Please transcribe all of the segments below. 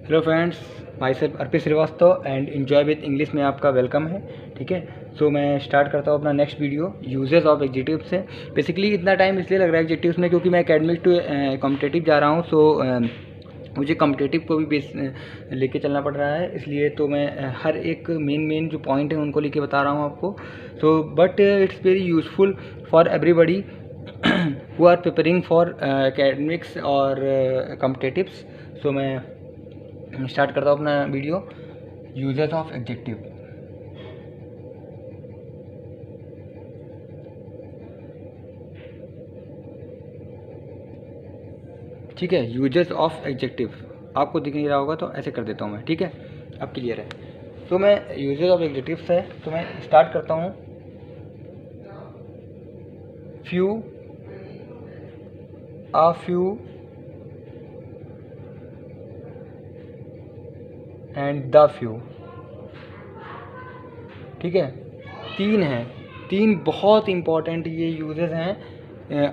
Hello friends, myself Arpit Shrivastava and enjoy with English में आपका welcome है। ठीक है, सो मैं स्टार्ट करता हूँ अपना next video uses of executive से। बेसिकली इतना टाइम इसलिए लग रहा है एग्जेक्टिव्स में क्योंकि मैं एकेडमिक टू कॉम्पिटेटिव जा रहा हूँ। मुझे कॉम्पिटेटिव को भी बेस लेके चलना पड़ रहा है, इसलिए तो मैं हर एक मेन जो पॉइंट है उनको लेके बता रहा हूँ आपको। So but it's very useful for everybody who are preparing for academics और कॉम्पिटेटिव्स। सो मैं स्टार्ट करता हूँ अपना वीडियो यूजेस ऑफ एग्जेक्टिव। ठीक है, यूजेस ऑफ एग्जेक्टिव आपको दिख नहीं रहा होगा तो ऐसे कर देता हूँ मैं। ठीक है, अब क्लियर है। तो मैं यूजेस ऑफ एग्जेक्टिव्स है तो मैं स्टार्ट करता हूँ। Few, a few and the few. ठीक है, तीन हैं, तीन बहुत इंपॉर्टेंट ये यूजेस हैं,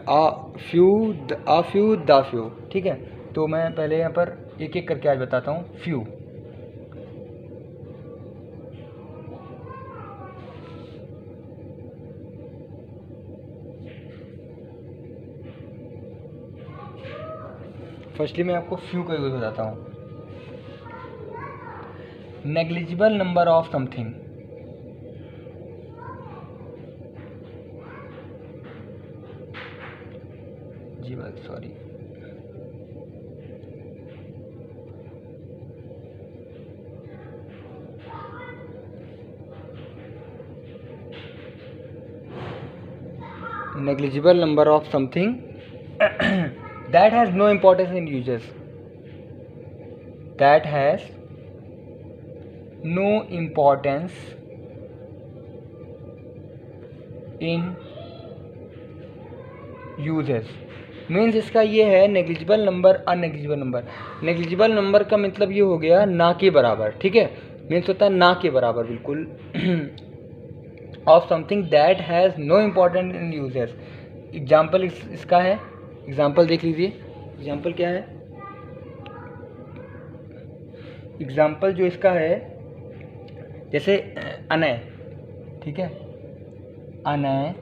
a few द फ्यू। ठीक है, तो मैं पहले यहाँ पर एक एक करके आज बताता हूँ। फ्यू, फर्स्टली मैं आपको फ्यू का यूज बताता हूँ। नेग्लिजिबल नंबर ऑफ समथिंग, जी बात sorry, negligible number of something that has no importance in uses, that has no importance in uses। Means इसका ये है negligible number, unnegligible number. Negligible number का मतलब ये हो गया ना के बराबर। ठीक है, मीन्स होता है ना के बराबर बिल्कुल of something that has no importance in uses. Example इसका है, एग्जाम्पल देख लीजिए। एग्जाम्पल क्या है? एग्जाम्पल जो इसका है जैसे अनय। ठीक है, Anay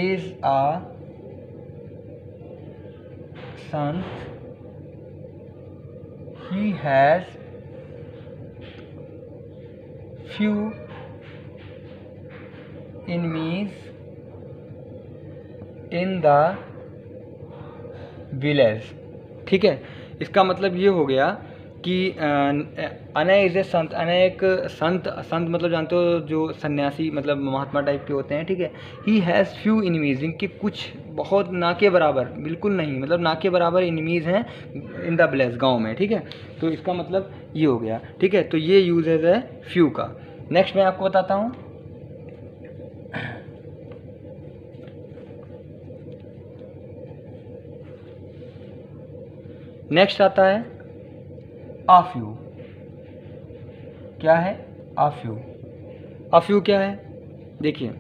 is a Sant, he has few enemies in the village. ठीक है, इसका मतलब ये हो गया कि अनय इज ए संत। अनय एक संत, संत मतलब जानते हो जो सन्यासी मतलब महात्मा टाइप के होते हैं। ठीक है, ही हैज़ फ्यू एनिमीज, इनके कुछ बहुत ना के बराबर, बिल्कुल नहीं, मतलब ना के बराबर एनिमीज हैं इन द विलेज, गाँव में। ठीक है, तो इसका मतलब ये हो गया। ठीक है, तो ये यूजेज है फ्यू का। नेक्स्ट मैं आपको बताता हूँ नेक्स्ट आता है आ फ्यू। क्या है आ फ्यू? आ फ्यू क्या है देखिए,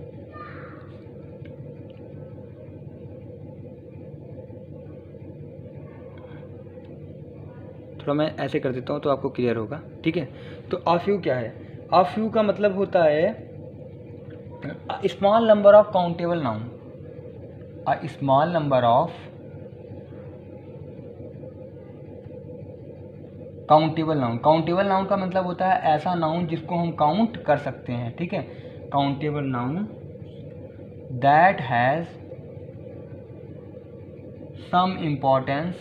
थोड़ा मैं ऐसे कर देता हूँ तो आपको क्लियर होगा। ठीक है, तो आ फ्यू क्या है? आ फ्यू का मतलब होता है small number of countable noun. A small number of countable noun. Countable noun का मतलब होता है ऐसा नाउन जिसको हम काउंट कर सकते हैं। ठीक है, countable noun that has some importance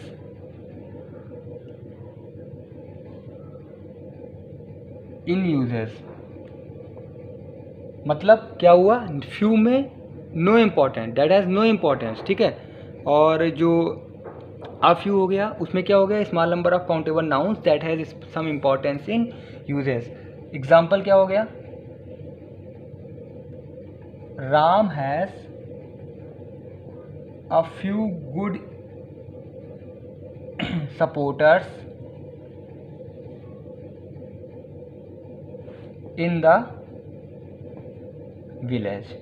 in uses. मतलब क्या हुआ, फ्यू में no important, that has no importance. ठीक है, और जो आ फ्यू हो गया उसमें क्या हो गया, small number of countable nouns that has some importance in uses. Example क्या हो गया, Ram has a few good supporters in the village.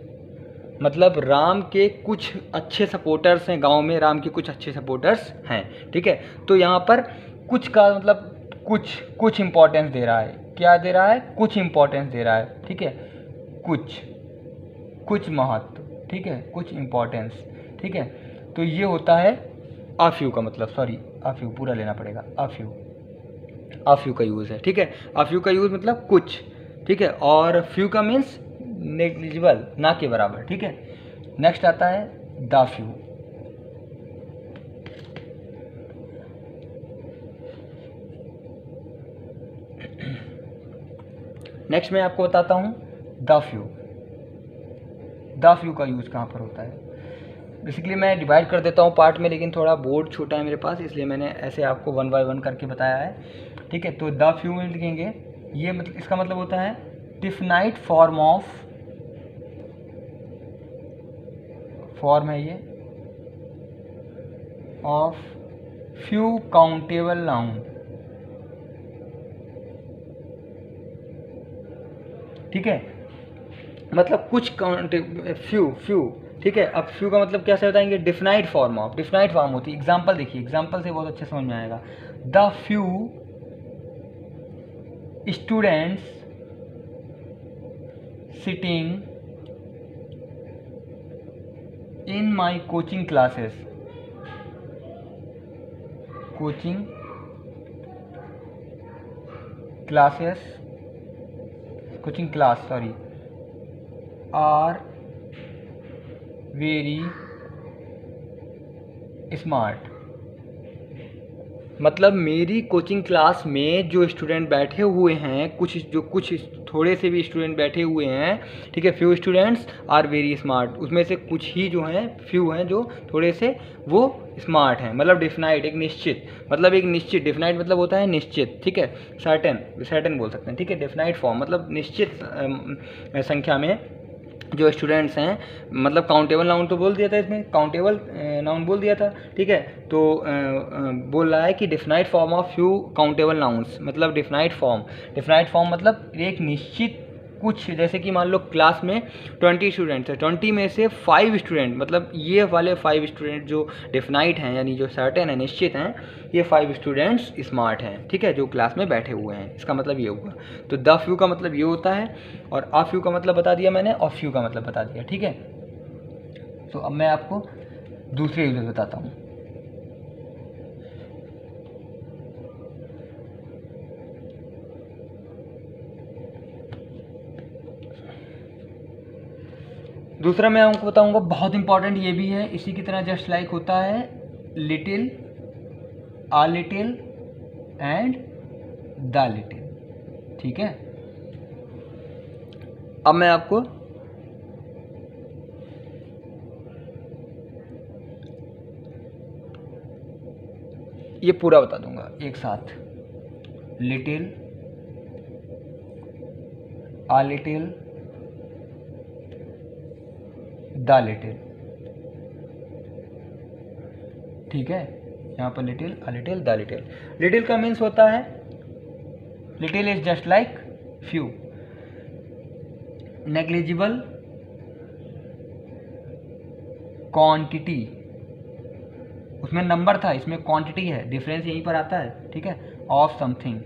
मतलब राम के कुछ अच्छे सपोर्टर्स हैं गांव में, राम के कुछ अच्छे सपोर्टर्स हैं। ठीक है, तो यहाँ पर कुछ का मतलब कुछ इंपॉर्टेंस दे रहा है। क्या दे रहा है? कुछ इंपॉर्टेंस दे रहा है, ठीक है, कुछ महत्व, ठीक है, कुछ इंपॉर्टेंस, ठीक है। तो ये होता है अ फ्यू का मतलब, सॉरी अ फ्यू पूरा लेना पड़ेगा, अ फ्यू का यूज़ है, ठीक है। अ फ्यू का यूज़ मतलब कुछ, ठीक है, और फ्यू का मीन्स नेग्लिजिबल, ना के बराबर, ठीक है। नेक्स्ट आता है द फ्यू। नेक्स्ट मैं आपको बताता हूँ द फ्यू का यूज़ कहाँ पर होता है। बेसिकली मैं डिवाइड कर देता हूँ पार्ट में, लेकिन थोड़ा बोर्ड छोटा है मेरे पास, इसलिए मैंने ऐसे आपको 1 बाय 1 करके बताया है, ठीक है। तो द फ्यू में लिखेंगे, ये मतलब इसका मतलब होता है डिफिनाइट फॉर्म है ये ऑफ फ्यू काउंटेबल नाउन, ठीक है, मतलब कुछ फ्यू, ठीक है। अब फ्यू का मतलब क्या से बताएंगे? डिफिनाइट फॉर्म होती है। एग्जांपल देखिए, एग्जांपल से बहुत अच्छे समझ में आएगा। The few students sitting in my coaching class, are very smart. मतलब मेरी कोचिंग क्लास में जो स्टूडेंट बैठे हुए हैं, कुछ थोड़े से भी स्टूडेंट बैठे हुए हैं, ठीक है, few students are very smart, उसमें से कुछ ही जो हैं फ्यू हैं जो थोड़े से वो स्मार्ट हैं। मतलब डिफिनाइट एक निश्चित, मतलब एक निश्चित, डिफिनाइट मतलब होता है निश्चित, ठीक है, सर्टेन बोल सकते हैं, ठीक है। डिफिनाइट फॉर्म मतलब निश्चित संख्या में जो स्टूडेंट्स हैं, मतलब काउंटेबल नाउन तो बोल दिया था, इसमें काउंटेबल नाउन बोल दिया था, ठीक है। तो बोल रहा है कि definite form of few countable nouns, मतलब डिफिनाइट फॉर्म मतलब एक निश्चित कुछ, जैसे कि मान लो क्लास में 20 स्टूडेंट्स हैं, 20 में से 5 स्टूडेंट, मतलब ये वाले 5 स्टूडेंट जो डिफिनाइट हैं, यानी जो सर्टेन है, निश्चित हैं, ये 5 स्टूडेंट्स स्मार्ट हैं, ठीक है, जो क्लास में बैठे हुए हैं। इसका मतलब ये हुआ। तो द फ्यू का मतलब ये होता है, और अ फ्यू का मतलब बता दिया मैंने, और फ्यू का मतलब बता दिया, ठीक है। तो अब मैं आपको दूसरे यूजेस बताता हूँ। दूसरा मैं आपको बताऊंगा, बहुत इंपॉर्टेंट ये भी है, इसी की तरह जस्ट लाइक होता है little, uh little and the little, ठीक है। अब मैं आपको ये पूरा बता दूंगा एक साथ। Little, uh little, the little, ठीक है। यहाँ पर little, uh little, the little. Little का मीन्स होता है, little is just like few, negligible quantity, उसमें नंबर था, इसमें क्वांटिटी है, डिफरेंस यहीं पर आता है, ठीक है, ऑफ समथिंग,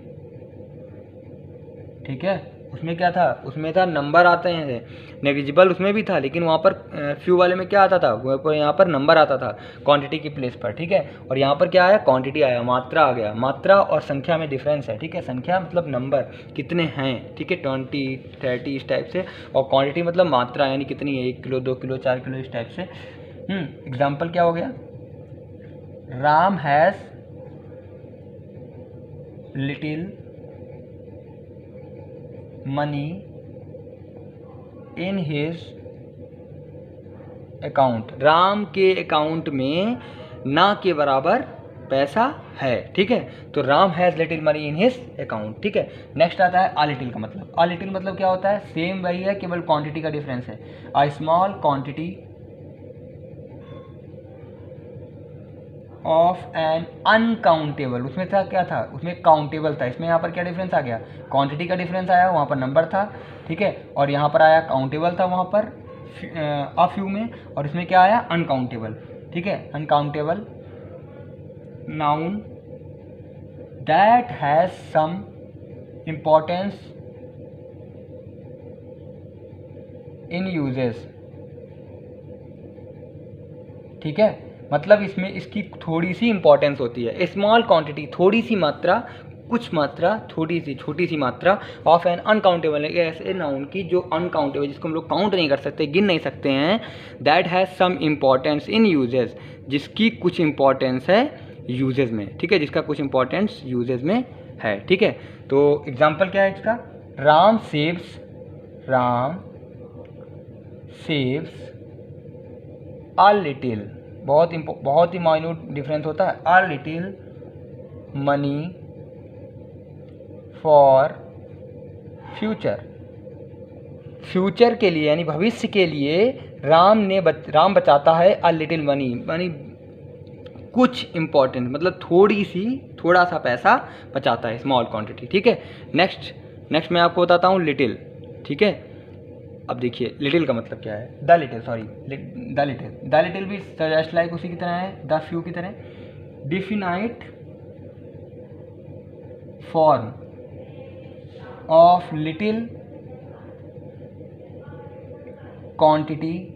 ठीक है। उसमें क्या था? उसमें था नंबर आते हैं, नेग्लिजिबल उसमें भी था, लेकिन वहाँ पर फ्यू वाले में क्या आता था? यहाँ पर नंबर आता था क्वांटिटी की प्लेस पर, ठीक है। और यहाँ पर क्या आया? क्वांटिटी आया, मात्रा आ गया। मात्रा और संख्या में डिफरेंस है, ठीक है। संख्या मतलब नंबर, कितने हैं, ठीक है, 20, 30 इस टाइप से, और क्वांटिटी मतलब मात्रा, यानी कितनी है, 1 किलो, 2 किलो, 4 किलो, इस टाइप से। एग्जाम्पल क्या हो गया? Ram has little money in his account, Ram के अकाउंट में ना के बराबर पैसा है, ठीक है। तो Ram has little money in his account, ठीक है। नेक्स्ट आता है आ लिटिल का मतलब। आ लिटिल मतलब क्या होता है? सेम वही है, केवल क्वांटिटी का डिफरेंस है। A small quantity of N uncountable, उसमें था क्या था? उसमें काउंटेबल था, इसमें यहाँ पर क्या डिफरेंस आ गया? क्वांटिटी का डिफरेंस आया, वहाँ पर नंबर था, ठीक है, और यहाँ पर आया काउंटेबल था वहाँ पर अ फ्यू में, और इसमें क्या आया? अनकाउंटेबल, ठीक है। Uncountable noun that has some importance in uses. ठीक है, मतलब इसमें इसकी थोड़ी सी इंपॉर्टेंस होती है। स्मॉल क्वांटिटी, थोड़ी सी मात्रा, कुछ मात्रा, छोटी सी मात्रा ऑफ एन अनकाउंटेबल, ऐसे नाउन की जो अनकाउंटेबल, जिसको हम लोग काउंट नहीं कर सकते, गिन नहीं सकते हैं, that has some importance in uses, जिसकी कुछ इम्पॉर्टेंस है यूजेस में। ठीक है, जिसका कुछ इम्पॉर्टेंस यूजेस में है। ठीक है, तो एग्जाम्पल क्या है इसका, राम सेव्स अ लिटिल, बहुत ही माइन्यूट डिफरेंस होता है, a little money for future के लिए, यानी भविष्य के लिए राम बचाता है अ लिटिल मनी, यानी कुछ इम्पोर्टेंट, मतलब थोड़ा सा पैसा बचाता है, स्मॉल क्वांटिटी। ठीक है, नेक्स्ट मैं आपको बताता हूँ लिटिल। ठीक है, अब देखिए लिटिल का मतलब क्या है, द लिटिल भी जस्ट लाइक उसी की तरह है, द फ्यू की तरह, definite form of little quantity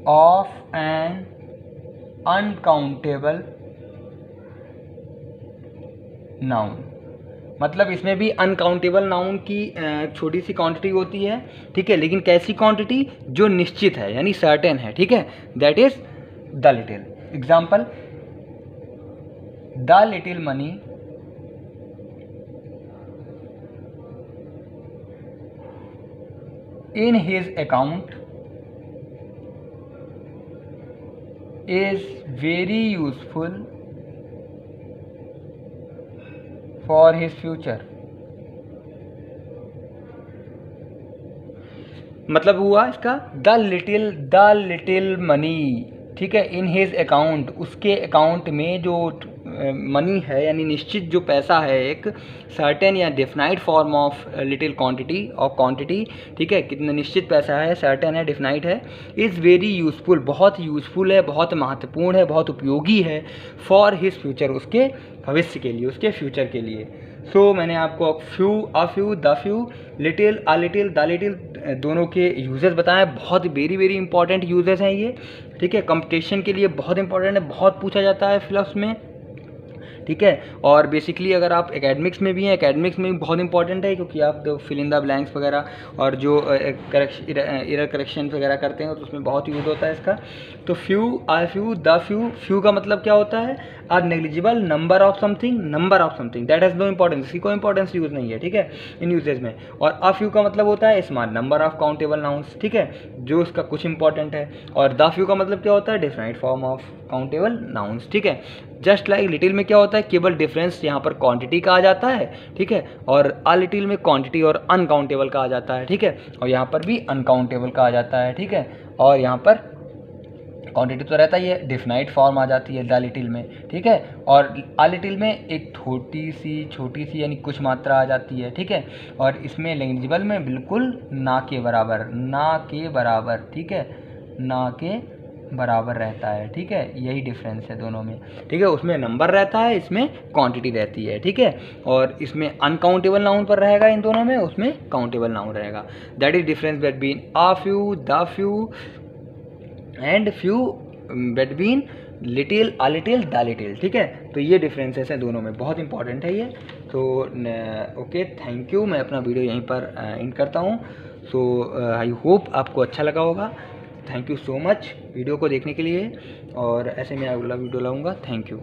of N uncountable noun. मतलब इसमें भी अनकाउंटेबल नाउन की छोटी सी क्वांटिटी होती है। ठीक है, लेकिन कैसी क्वांटिटी, जो निश्चित है, यानी सर्टेन है। ठीक है, that is the little. Example, the little money in his account is very useful for his future. मतलब हुआ इसका, द लिटिल मनी, ठीक है, इन हिज अकाउंट, उसके अकाउंट में जो मनी है, यानी निश्चित जो पैसा है, एक सर्टेन या definite form of little quantity, ठीक है, कितना निश्चित पैसा है, सर्टेन है, डिफिनाइट है, इज़ वेरी यूजफुल, बहुत यूजफुल है, बहुत महत्वपूर्ण है, बहुत उपयोगी है, फॉर हिज फ्यूचर, उसके भविष्य के लिए, उसके फ्यूचर के लिए। सो मैंने आपको a few, the few, little, a little, the little दोनों के यूजेस बताएं। बहुत वेरी इंपॉर्टेंट यूजेस हैं ये। ठीक है, कंपटीशन के लिए बहुत इंपॉर्टेंट है, बहुत पूछा जाता है फिलहाल में। ठीक है, और बेसिकली अगर आप एकेडमिक्स में भी हैं, एकेडमिक्स में भी बहुत इंपॉर्टेंट है, क्योंकि आप फिल इन द ब्लैंक्स वगैरह और जो एरर करेक्शन वगैरह करते हैं तो उसमें बहुत यूज होता है इसका। तो अ फ्यू, द फ्यू का मतलब क्या होता है, a negligible number of something that has no importance, इसकी कोई इंपॉर्टेंस यूज नहीं है। ठीक है, इन यूजेज में। और अ फ्यू का मतलब होता है small number of countable nouns, ठीक है, जो इसका कुछ इंपॉर्टेंट है। और द फ्यू का मतलब क्या होता है, definite form of countable nouns. ठीक है, जस्ट लाइक लिटिल में क्या होता है, केवल डिफरेंस यहाँ पर क्वांटिटी का आ जाता है। ठीक है, और अ लिटिल में क्वांटिटी और अनकाउंटेबल का आ जाता है। ठीक है, और यहाँ पर भी अनकाउंटेबल का आ जाता है। ठीक है, और यहाँ पर क्वांटिटी तो रहता ही है, डिफिनाइट फॉर्म आ जाती है द लिटिल में। ठीक है, और अ लिटिल में एक छोटी सी यानी कुछ मात्रा आ जाती है। ठीक है, और इसमें नेग्लिजिबल में बिल्कुल ना के बराबर, ठीक है, ना के बराबर रहता है। ठीक है, यही डिफरेंस है दोनों में। ठीक है, उसमें नंबर रहता है, इसमें क्वांटिटी रहती है। ठीक है, और इसमें अनकाउंटेबल नाउन पर रहेगा, इन दोनों में, उसमें काउंटेबल नाउन रहेगा। That is difference between a few, the few and few, between little, a little, the little. ठीक है, तो ये डिफरेंसेस हैं दोनों में, बहुत इंपॉर्टेंट है ये। तो ओके, थैंक यू, मैं अपना वीडियो यहीं पर एंड करता हूँ। सो आई होप आपको अच्छा लगा होगा। Thank you so much video को देखने के लिए, और ऐसे मैं अगला वीडियो लाऊंगा। Thank you.